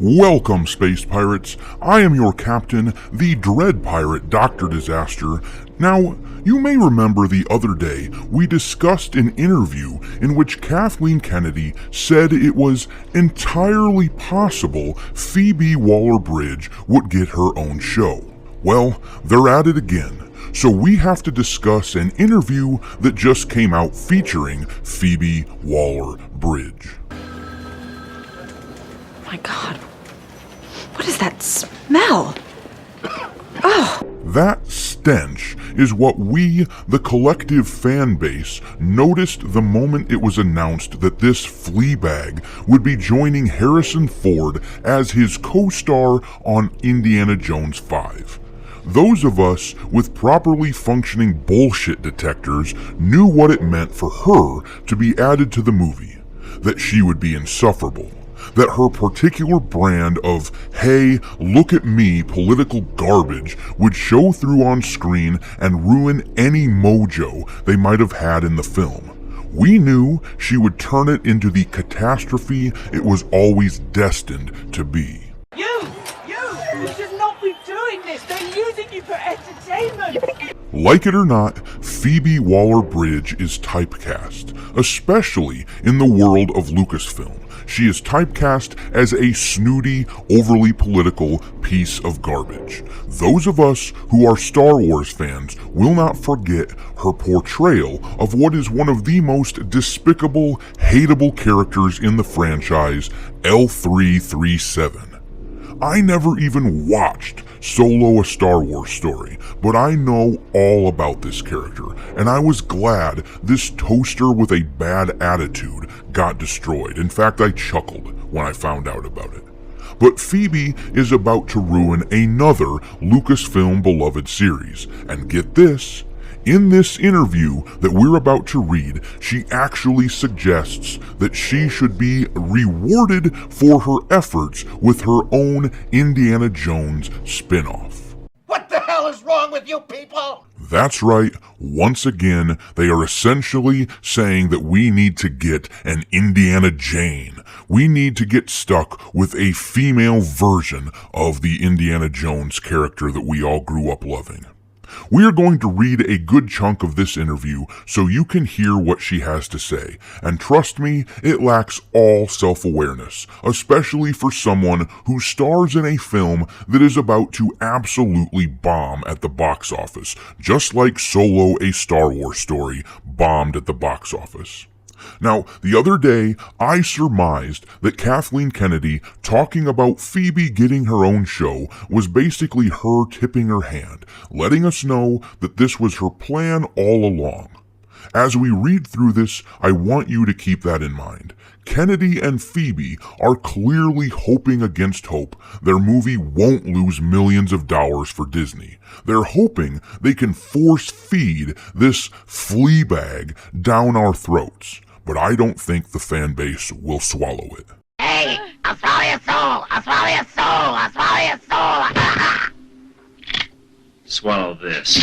Welcome, Space Pirates. I am your captain, the Dread Pirate, Dr. Disaster. Now, you may remember the other day we discussed an interview in which Kathleen Kennedy said it was entirely possible Phoebe Waller-Bridge would get her own show. Well, they're at it again, so we have to discuss an interview that just came out featuring Phoebe Waller-Bridge. My God, what is that smell? Oh! That stench is what we, the collective fan base, noticed the moment it was announced that this Fleabag would be joining Harrison Ford as his co-star on Indiana Jones 5. Those of us with properly functioning bullshit detectors knew what it meant for her to be added to the movie, that she would be insufferable, that her particular brand of, hey, look at me political garbage would show through on screen and ruin any mojo they might have had in the film. We knew she would turn it into the catastrophe it was always destined to be. You should not be doing this. They're using you for entertainment. Like it or not, Phoebe Waller-Bridge is typecast, especially in the world of Lucasfilm. She is typecast as a snooty, overly political piece of garbage. Those of us who are Star Wars fans will not forget her portrayal of what is one of the most despicable, hateable characters in the franchise, L337. I never even watched Solo: A Star Wars Story, but I know all about this character, and I was glad this toaster with a bad attitude got destroyed. In fact, I chuckled when I found out about it. But Phoebe is about to ruin another Lucasfilm beloved series, and get this, in this interview that we're about to read, she actually suggests that she should be rewarded for her efforts with her own Indiana Jones spinoff. What the hell is wrong with you people? That's right, once again, they are essentially saying that we need to get an Indiana Jane. We need to get stuck with a female version of the Indiana Jones character that we all grew up loving. We are going to read a good chunk of this interview so you can hear what she has to say, and trust me, it lacks all self-awareness, especially for someone who stars in a film that is about to absolutely bomb at the box office, just like Solo: A Star Wars Story bombed at the box office. Now, the other day, I surmised that Kathleen Kennedy talking about Phoebe getting her own show was basically her tipping her hand, letting us know that this was her plan all along. As we read through this, I want you to keep that in mind. Kennedy and Phoebe are clearly hoping against hope their movie won't lose millions of dollars for Disney. They're hoping they can force feed this Fleabag down our throats. But I don't think the fan base will swallow it. Hey, I'll swallow your soul. I'll swallow your soul. I'll swallow your soul. Swallow this.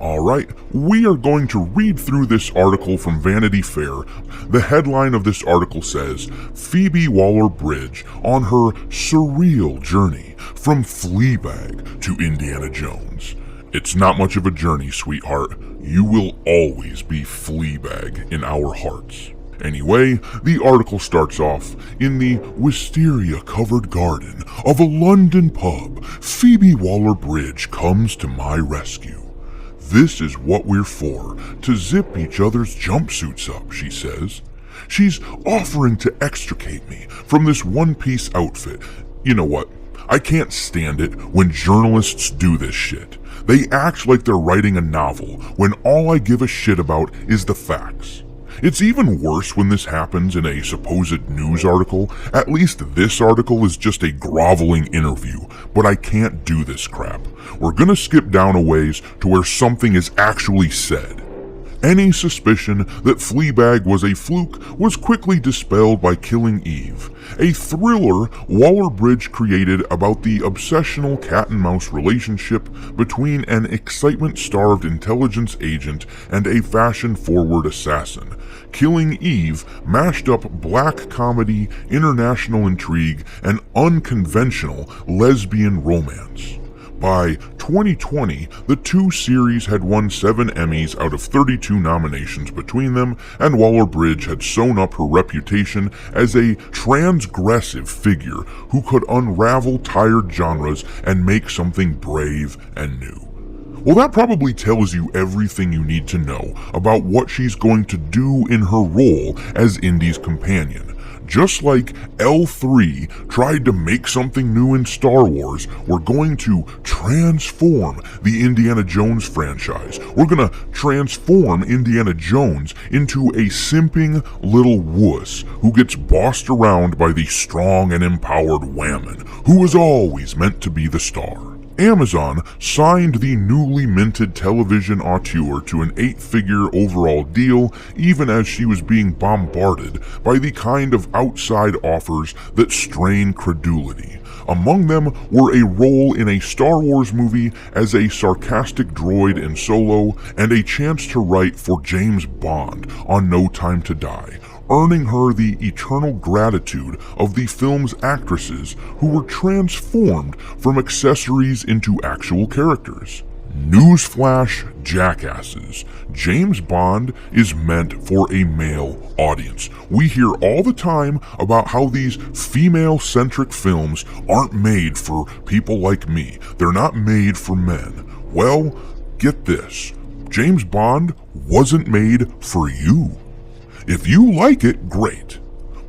Alright, we are going to read through this article from Vanity Fair. The headline of this article says, Phoebe Waller-Bridge on her surreal journey from Fleabag to Indiana Jones. It's not much of a journey, sweetheart. You will always be Fleabag in our hearts. Anyway, the article starts off, in the wisteria-covered garden of a London pub, Phoebe Waller-Bridge comes to my rescue. This is what we're for, to zip each other's jumpsuits up, she says. She's offering to extricate me from this one-piece outfit. You know what? I can't stand it when journalists do this shit. They act like they're writing a novel when all I give a shit about is the facts. It's even worse when this happens in a supposed news article. At least this article is just a groveling interview, but I can't do this crap. We're gonna skip down a ways to where something is actually said. Any suspicion that Fleabag was a fluke was quickly dispelled by killing Eve, a thriller Waller-Bridge created about the obsessional cat-and-mouse relationship between an excitement-starved intelligence agent and a fashion-forward assassin. Killing Eve mashed up black comedy, international intrigue, and unconventional lesbian romance. By 2020, the two series had won 7 Emmys out of 32 nominations between them, and Waller-Bridge had sewn up her reputation as a transgressive figure who could unravel tired genres and make something brave and new. Well, that probably tells you everything you need to know about what she's going to do in her role as Indy's companion. Just like L3 tried to make something new in Star Wars, we're going to transform the Indiana Jones franchise. We're gonna transform Indiana Jones into a simping little wuss who gets bossed around by the strong and empowered Whammon, who was always meant to be the star. Amazon signed the newly minted television auteur to an 8-figure overall deal, even as she was being bombarded by the kind of outside offers that strain credulity. Among them were a role in a Star Wars movie as a sarcastic droid in Solo, and a chance to write for James Bond on No Time to Die, earning her the eternal gratitude of the film's actresses who were transformed from accessories into actual characters. Newsflash, jackasses. James Bond is meant for a male audience. We hear all the time about how these female-centric films aren't made for people like me. They're not made for men. Well, get this. James Bond wasn't made for you. If you like it, great.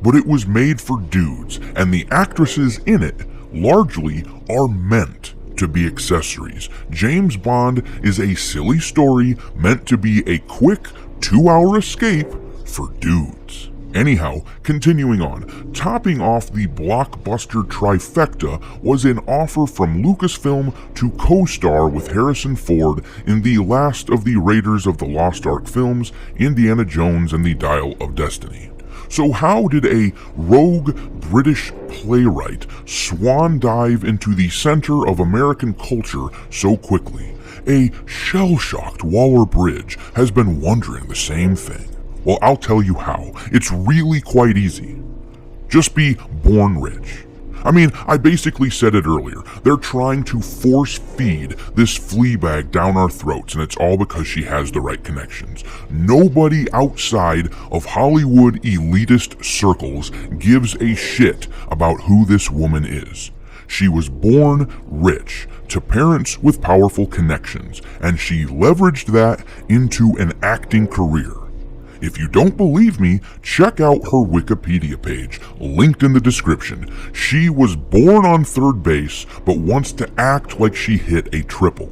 But it was made for dudes, and the actresses in it largely are meant to be accessories. James Bond is a silly story meant to be a quick 2-hour escape for dudes. Anyhow, continuing on, topping off the blockbuster trifecta was an offer from Lucasfilm to co-star with Harrison Ford in the last of the Raiders of the Lost Ark films, Indiana Jones and the Dial of Destiny. So how did a rogue British playwright swan dive into the center of American culture so quickly? A shell-shocked Waller-Bridge has been wondering the same thing. Well, I'll tell you how. It's really quite easy. Just be born rich. I mean, I basically said it earlier. They're trying to force-feed this Fleabag down our throats, and it's all because she has the right connections. Nobody outside of Hollywood elitist circles gives a shit about who this woman is. She was born rich, to parents with powerful connections, and she leveraged that into an acting career. If you don't believe me, check out her Wikipedia page, linked in the description. She was born on third base, but wants to act like she hit a triple.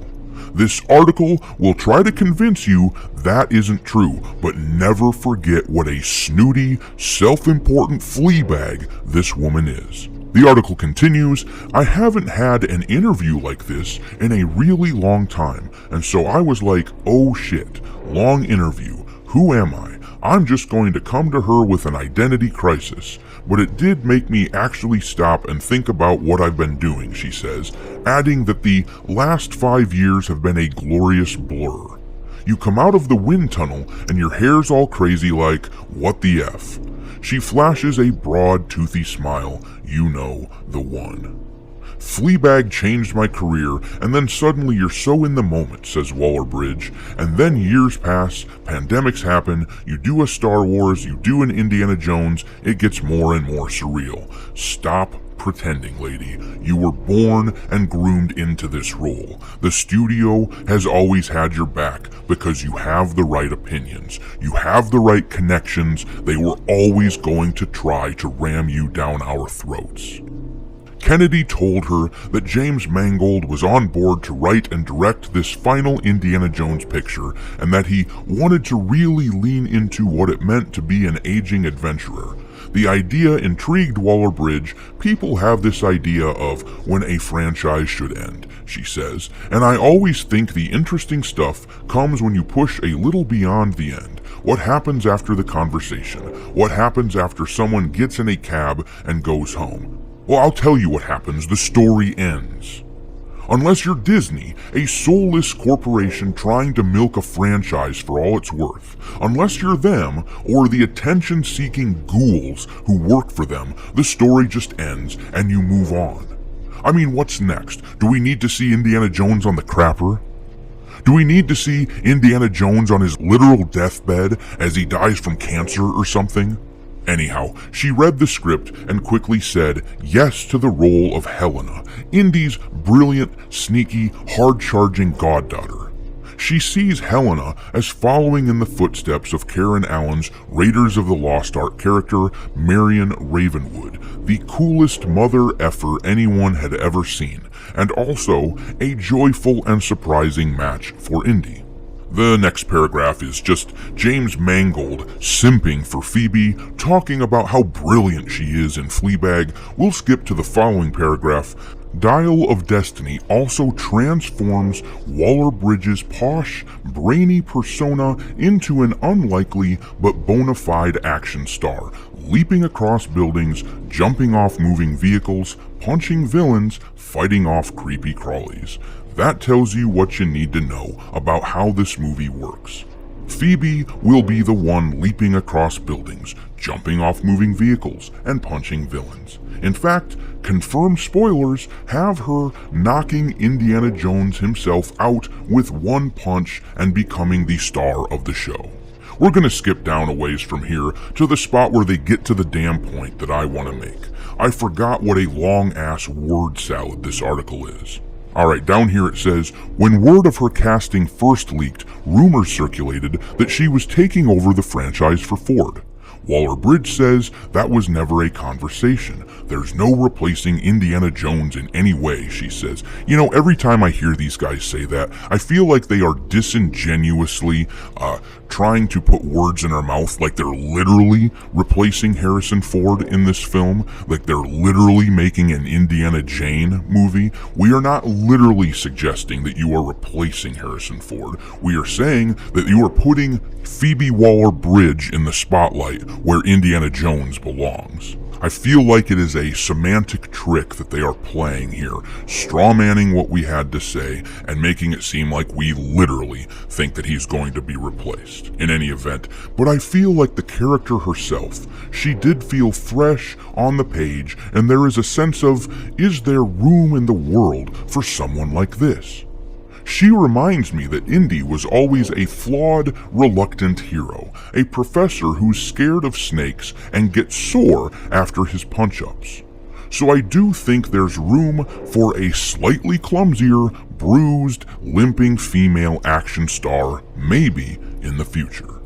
This article will try to convince you that isn't true, but never forget what a snooty, self-important Fleabag this woman is. The article continues, I haven't had an interview like this in a really long time, and so I was like, oh shit, long interview. Who am I? I'm just going to come to her with an identity crisis. But it did make me actually stop and think about what I've been doing, she says, adding that the last 5 years have been a glorious blur. You come out of the wind tunnel and your hair's all crazy like, what the F? She flashes a broad, toothy smile. You know, the one. Fleabag changed my career, and then suddenly you're so in the moment, says Waller-Bridge, and then years pass, pandemics happen, you do a Star Wars, you do an Indiana Jones, it gets more and more surreal. Stop pretending, lady. You were born and groomed into this role. The studio has always had your back because you have the right opinions. You have the right connections. They were always going to try to ram you down our throats. Kennedy told her that James Mangold was on board to write and direct this final Indiana Jones picture, and that he wanted to really lean into what it meant to be an aging adventurer. The idea intrigued Waller-Bridge. People have this idea of when a franchise should end, she says, and I always think the interesting stuff comes when you push a little beyond the end. What happens after the conversation? What happens after someone gets in a cab and goes home? Well, I'll tell you what happens. The story ends. Unless you're Disney, a soulless corporation trying to milk a franchise for all it's worth. Unless you're them, or the attention-seeking ghouls who work for them, the story just ends and you move on. I mean, what's next? Do we need to see Indiana Jones on the crapper? Do we need to see Indiana Jones on his literal deathbed as he dies from cancer or something? Anyhow, she read the script and quickly said yes to the role of Helena, Indy's brilliant, sneaky, hard-charging goddaughter. She sees Helena as following in the footsteps of Karen Allen's Raiders of the Lost Ark character, Marion Ravenwood, the coolest mother effer anyone had ever seen, and also a joyful and surprising match for Indy. The next paragraph is just James Mangold simping for Phoebe, talking about how brilliant she is in Fleabag. We'll skip to the following paragraph. Dial of Destiny also transforms Waller-Bridge's posh, brainy persona into an unlikely but bona fide action star, leaping across buildings, jumping off moving vehicles, punching villains, fighting off creepy crawlies. That tells you what you need to know about how this movie works. Phoebe will be the one leaping across buildings, jumping off moving vehicles, and punching villains. In fact, confirmed spoilers have her knocking Indiana Jones himself out with one punch and becoming the star of the show. We're gonna skip down a ways from here to the spot where they get to the damn point that I want to make. I forgot what a long-ass word salad this article is. Alright, down here it says, when word of her casting first leaked, rumors circulated that she was taking over the franchise for Ford. Waller-Bridge says that was never a conversation. There's no replacing Indiana Jones in any way, she says. You know, every time I hear these guys say that, I feel like they are disingenuously trying to put words in our mouth, like they're literally replacing Harrison Ford in this film, like they're literally making an Indiana Jane movie. We are not literally suggesting that you are replacing Harrison Ford. We are saying that you are putting Phoebe Waller-Bridge in the spotlight where Indiana Jones belongs. I feel like it is a semantic trick that they are playing here, strawmanning what we had to say and making it seem like we literally think that he's going to be replaced. In any event, but I feel like the character herself, she did feel fresh on the page, and there is a sense of, is there room in the world for someone like this? She reminds me that Indy was always a flawed, reluctant hero, a professor who's scared of snakes and gets sore after his punch-ups. So I do think there's room for a slightly clumsier, bruised, limping female action star, maybe in the future.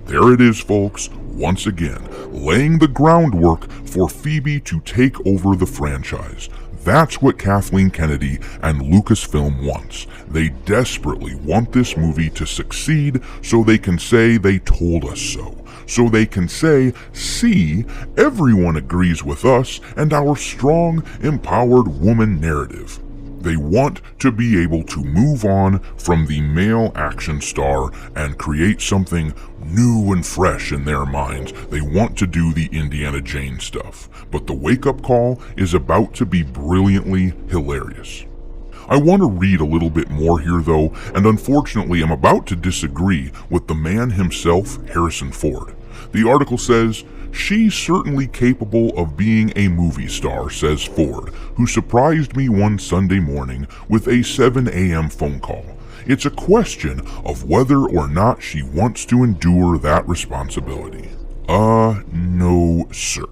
There it is, folks, once again, laying the groundwork for Phoebe to take over the franchise. That's what Kathleen Kennedy and Lucasfilm wants. They desperately want this movie to succeed so they can say they told us so. So they can say, see, everyone agrees with us and our strong, empowered woman narrative. They want to be able to move on from the male action star and create something new and fresh in their minds. They want to do the Indiana Jane stuff. But the wake-up call is about to be brilliantly hilarious. I want to read a little bit more here though, and unfortunately I'm about to disagree with the man himself, Harrison Ford. The article says, she's certainly capable of being a movie star, says Ford, who surprised me one Sunday morning with a 7 a.m. phone call. It's a question of whether or not she wants to endure that responsibility. No, sir.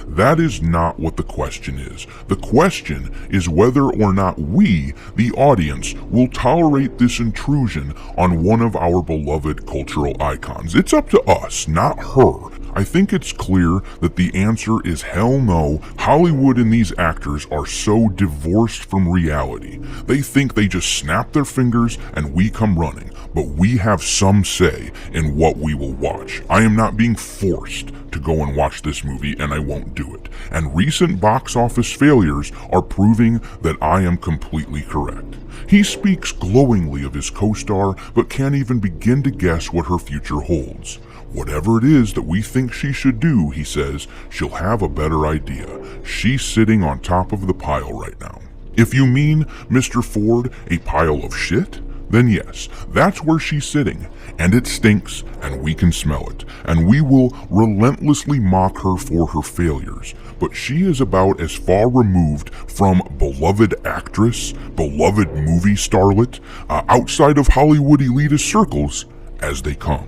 That is not what the question is. The question is whether or not we, the audience, will tolerate this intrusion on one of our beloved cultural icons. It's up to us, not her. I think it's clear that the answer is hell no. Hollywood and these actors are so divorced from reality. They think they just snap their fingers and we come running, but we have some say in what we will watch. I am not being forced to go and watch this movie, and I won't do it. And recent box office failures are proving that I am completely correct. He speaks glowingly of his co-star, but can't even begin to guess what her future holds. Whatever it is that we think she should do, he says, she'll have a better idea. She's sitting on top of the pile right now. If you mean, Mr. Ford, a pile of shit, then yes, that's where she's sitting, and it stinks, and we can smell it, and we will relentlessly mock her for her failures, but she is about as far removed from beloved actress, beloved movie starlet, outside of Hollywood elitist circles, as they come.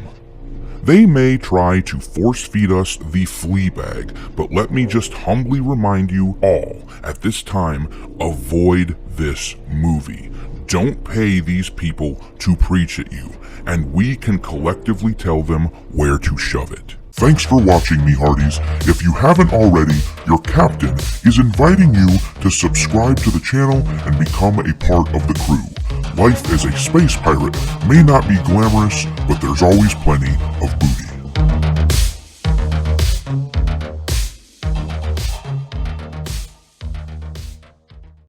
They may try to force-feed us the Fleabag, but let me just humbly remind you all, at this time, avoid this movie. Don't pay these people to preach at you, and we can collectively tell them where to shove it. Thanks for watching, me hearties. If you haven't already, your captain is inviting you to subscribe to the channel and become a part of the crew. Life as a space pirate may not be glamorous, but there's always plenty of booty.